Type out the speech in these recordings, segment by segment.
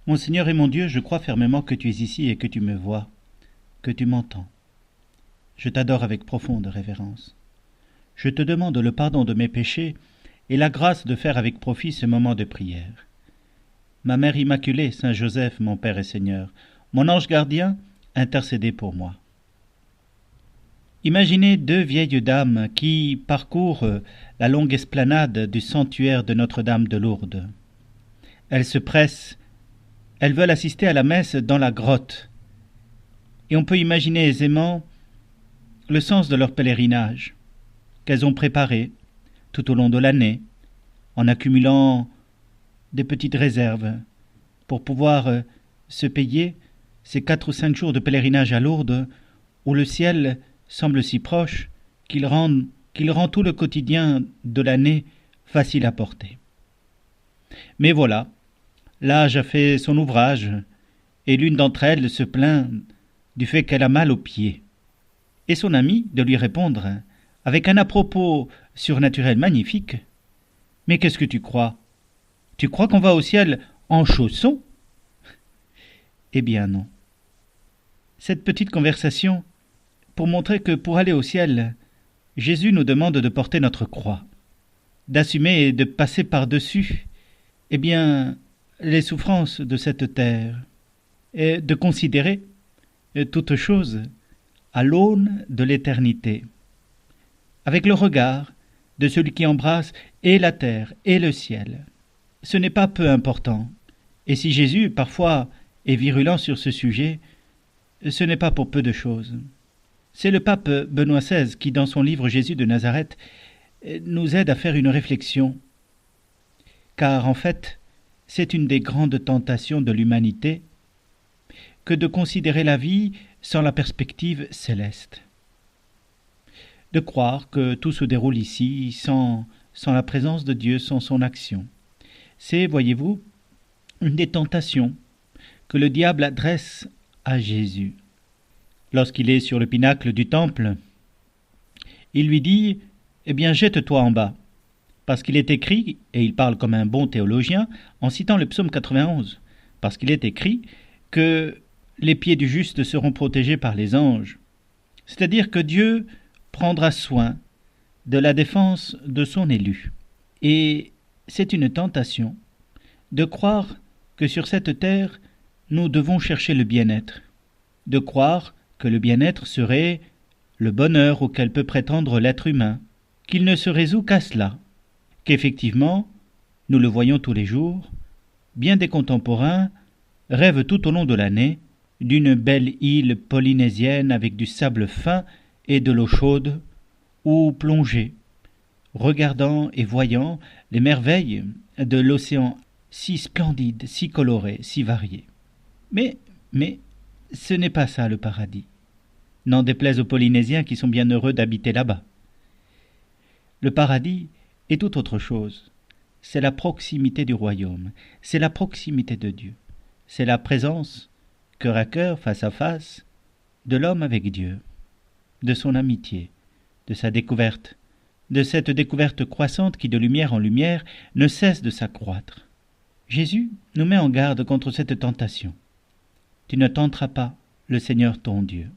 Mon Seigneur et mon Dieu, je crois fermement que tu es ici et que tu me vois, que tu m'entends. Je t'adore avec profonde révérence. Je te demande le pardon de mes péchés et la grâce de faire avec profit ce moment de prière. Ma Mère Immaculée, Saint Joseph, mon Père et Seigneur, mon ange gardien, intercédez pour moi. Imaginez deux vieilles dames qui parcourent la longue esplanade du sanctuaire de Notre-Dame de Lourdes. Elles se pressent, elles veulent assister à la messe dans la grotte. Et on peut imaginer aisément le sens de leur pèlerinage, qu'elles ont préparé tout au long de l'année, en accumulant des petites réserves pour pouvoir se payer ces 4 ou 5 jours de pèlerinage à Lourdes, où le ciel semble si proche qu'il rend tout le quotidien de l'année facile à porter. Mais voilà, l'âge a fait son ouvrage, et l'une d'entre elles se plaint du fait qu'elle a mal aux pieds. Et son ami de lui répondre, avec un à-propos surnaturel magnifique, « Mais qu'est-ce que tu crois? Tu crois qu'on va au ciel en chaussons ?» Eh bien non. Cette petite conversation, pour montrer que pour aller au ciel, Jésus nous demande de porter notre croix, d'assumer et de passer par-dessus, eh bien, les souffrances de cette terre, et de considérer toute chose à l'aune de l'éternité, avec le regard de celui qui embrasse et la terre et le ciel. Ce n'est pas peu important, et si Jésus, parfois, est virulent sur ce sujet, ce n'est pas pour peu de choses. C'est le pape Benoît XVI qui, dans son livre Jésus de Nazareth, nous aide à faire une réflexion, car en fait, c'est une des grandes tentations de l'humanité que de considérer la vie sans la perspective céleste, de croire que tout se déroule ici sans la présence de Dieu, sans son action. C'est, voyez-vous, une des tentations que le diable adresse à Jésus. Lorsqu'il est sur le pinacle du temple, il lui dit « Eh bien, jette-toi en bas », parce qu'il est écrit, et il parle comme un bon théologien, en citant le psaume 91, parce qu'il est écrit que les pieds du juste seront protégés par les anges. C'est-à-dire que Dieu prendra soin de la défense de son élu. Et c'est une tentation de croire que sur cette terre, nous devons chercher le bien-être, de croire que le bien-être serait le bonheur auquel peut prétendre l'être humain, qu'il ne se résout qu'à cela, qu'effectivement, nous le voyons tous les jours, bien des contemporains rêvent tout au long de l'année d'une belle île polynésienne avec du sable fin et de l'eau chaude, où plonger, regardant et voyant les merveilles de l'océan si splendide, si coloré, si varié. Mais ce n'est pas ça le paradis. N'en déplaise aux Polynésiens qui sont bien heureux d'habiter là-bas. Le paradis est tout autre chose. C'est la proximité du royaume, c'est la proximité de Dieu, c'est la présence, cœur à cœur, face à face, de l'homme avec Dieu, de son amitié, de sa découverte, de cette découverte croissante qui, de lumière en lumière, ne cesse de s'accroître. Jésus nous met en garde contre cette tentation. Tu ne tenteras pas le Seigneur ton Dieu.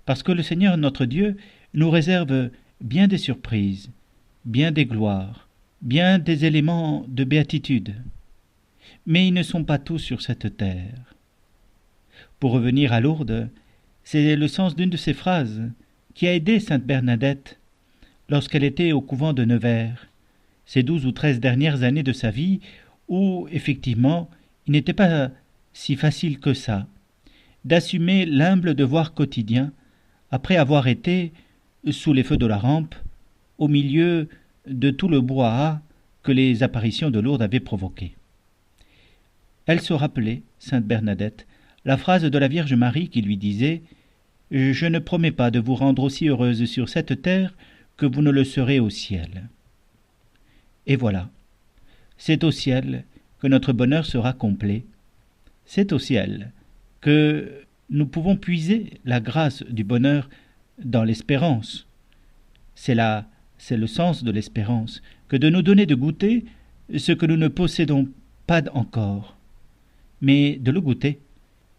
Parce que le Seigneur notre Dieu nous réserve bien des surprises, bien des gloires, bien des éléments de béatitude. Mais ils ne sont pas tous sur cette terre. Pour revenir à Lourdes, c'est le sens d'une de ces phrases qui a aidé sainte Bernadette lorsqu'elle était au couvent de Nevers, ces 12 ou 13 dernières années de sa vie où, effectivement, il n'était pas si facile que ça d'assumer l'humble devoir quotidien après avoir été, sous les feux de la rampe, au milieu de tout le brouhaha que les apparitions de Lourdes avaient provoqué. Elle se rappelait, sainte Bernadette, la phrase de la Vierge Marie qui lui disait « Je ne promets pas de vous rendre aussi heureuse sur cette terre que vous ne le serez au ciel. » Et voilà, c'est au ciel que notre bonheur sera complet. C'est au ciel que nous pouvons puiser la grâce du bonheur dans l'espérance. C'est le sens de l'espérance, que de nous donner de goûter ce que nous ne possédons pas encore, mais de le goûter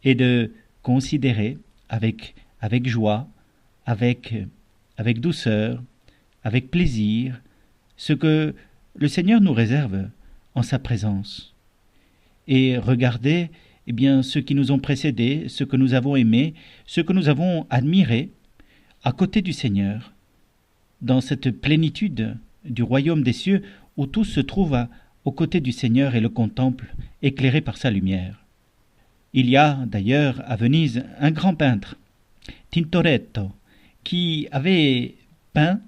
et de considérer avec joie, avec douceur, avec plaisir, ce que le Seigneur nous réserve en sa présence. Et regarder ceux qui nous ont précédés, ceux que nous avons aimés, ceux que nous avons admirés, à côté du Seigneur, dans cette plénitude du royaume des cieux où tous se trouvent aux côtés du Seigneur et le contemplent, éclairés par sa lumière. Il y a d'ailleurs à Venise un grand peintre, Tintoretto, qui avait peint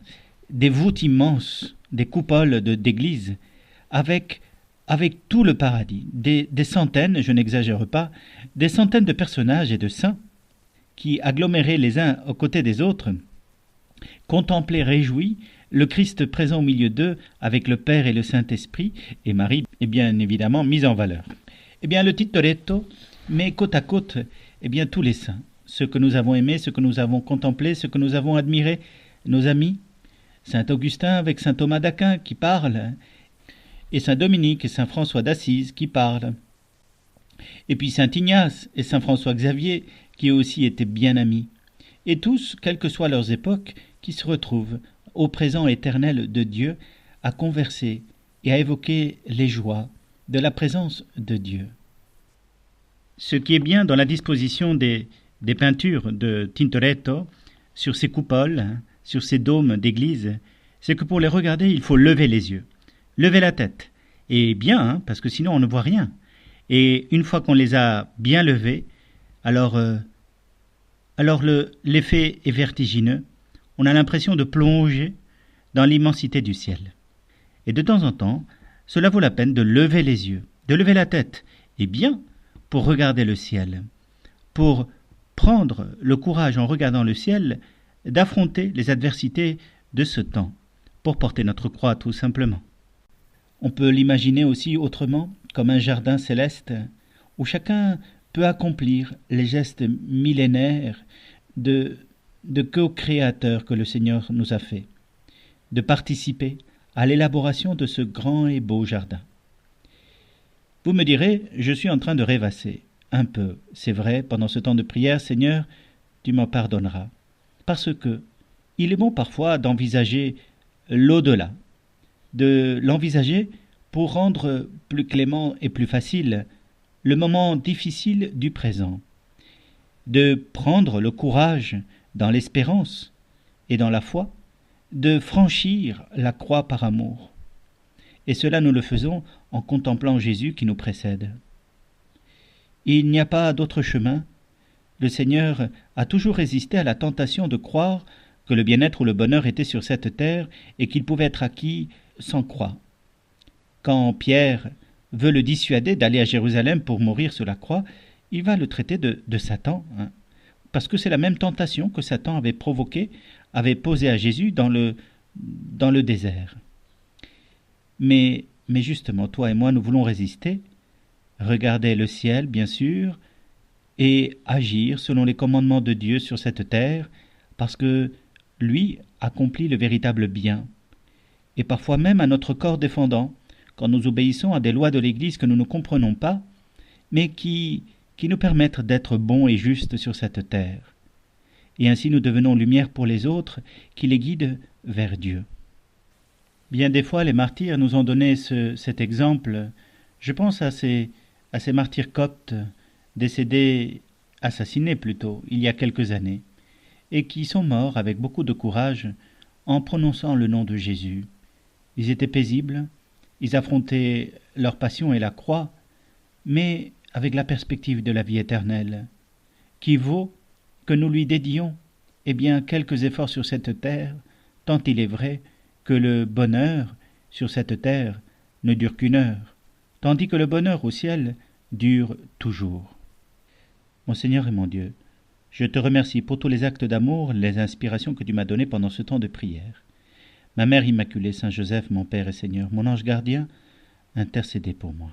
des voûtes immenses, des coupoles d'églises, avec tout le paradis, des centaines, je n'exagère pas, des centaines de personnages et de saints qui, agglomérés les uns aux côtés des autres, contemplaient réjouis le Christ présent au milieu d'eux avec le Père et le Saint-Esprit et Marie, et bien évidemment mise en valeur. Le Tintoretto met côte à côte tous les saints, ceux que nous avons aimés, ceux que nous avons contemplés, ceux que nous avons admirés, nos amis, Saint Augustin avec Saint Thomas d'Aquin qui parle, et Saint Dominique et Saint François d'Assise qui parlent, et puis Saint Ignace et Saint François Xavier qui aussi étaient bien amis, et tous, quelles que soient leurs époques, qui se retrouvent au présent éternel de Dieu à converser et à évoquer les joies de la présence de Dieu. Ce qui est bien dans la disposition des peintures de Tintoretto sur ces coupoles, sur ces dômes d'église, c'est que pour les regarder, il faut lever les yeux, lever la tête, et bien, parce que sinon on ne voit rien. Et une fois qu'on les a bien levés, alors l'effet est vertigineux, on a l'impression de plonger dans l'immensité du ciel. Et de temps en temps, cela vaut la peine de lever les yeux, de lever la tête, et bien, pour regarder le ciel, pour prendre le courage en regardant le ciel d'affronter les adversités de ce temps, pour porter notre croix tout simplement. On peut l'imaginer aussi autrement, comme un jardin céleste, où chacun peut accomplir les gestes millénaires de co-créateur que le Seigneur nous a fait, de participer à l'élaboration de ce grand et beau jardin. Vous me direz, je suis en train de rêvasser. Un peu, c'est vrai, pendant ce temps de prière, Seigneur, tu m'en pardonneras. Parce que il est bon parfois d'envisager l'au-delà, de l'envisager pour rendre plus clément et plus facile le moment difficile du présent, de prendre le courage dans l'espérance et dans la foi, de franchir la croix par amour. Et cela nous le faisons en contemplant Jésus qui nous précède. Il n'y a pas d'autre chemin. Le Seigneur a toujours résisté à la tentation de croire que le bien-être ou le bonheur était sur cette terre et qu'il pouvait être acquis sans croix. Quand Pierre veut le dissuader d'aller à Jérusalem pour mourir sur la croix, il va le traiter de Satan, parce que c'est la même tentation que Satan avait provoquée, avait posée à Jésus dans le désert. Mais justement, toi et moi, nous voulons résister, regarder le ciel, bien sûr, et agir selon les commandements de Dieu sur cette terre, parce que lui accomplit le véritable bien. Et parfois même à notre corps défendant, quand nous obéissons à des lois de l'Église que nous ne comprenons pas, mais qui nous permettent d'être bons et justes sur cette terre. Et ainsi nous devenons lumière pour les autres, qui les guident vers Dieu. Bien des fois, les martyrs nous ont donné cet exemple. Je pense à ces martyrs coptes, décédés, assassinés plutôt, il y a quelques années, et qui sont morts avec beaucoup de courage en prononçant le nom de Jésus. Ils étaient paisibles, ils affrontaient leur passion et la croix, mais avec la perspective de la vie éternelle, qui vaut que nous lui dédions quelques efforts sur cette terre, tant il est vrai que le bonheur sur cette terre ne dure qu'une heure, tandis que le bonheur au ciel dure toujours. Mon Seigneur et mon Dieu, je te remercie pour tous les actes d'amour, les inspirations que tu m'as données pendant ce temps de prière. Ma Mère Immaculée, Saint Joseph, mon Père et Seigneur, mon ange gardien, intercédez pour moi.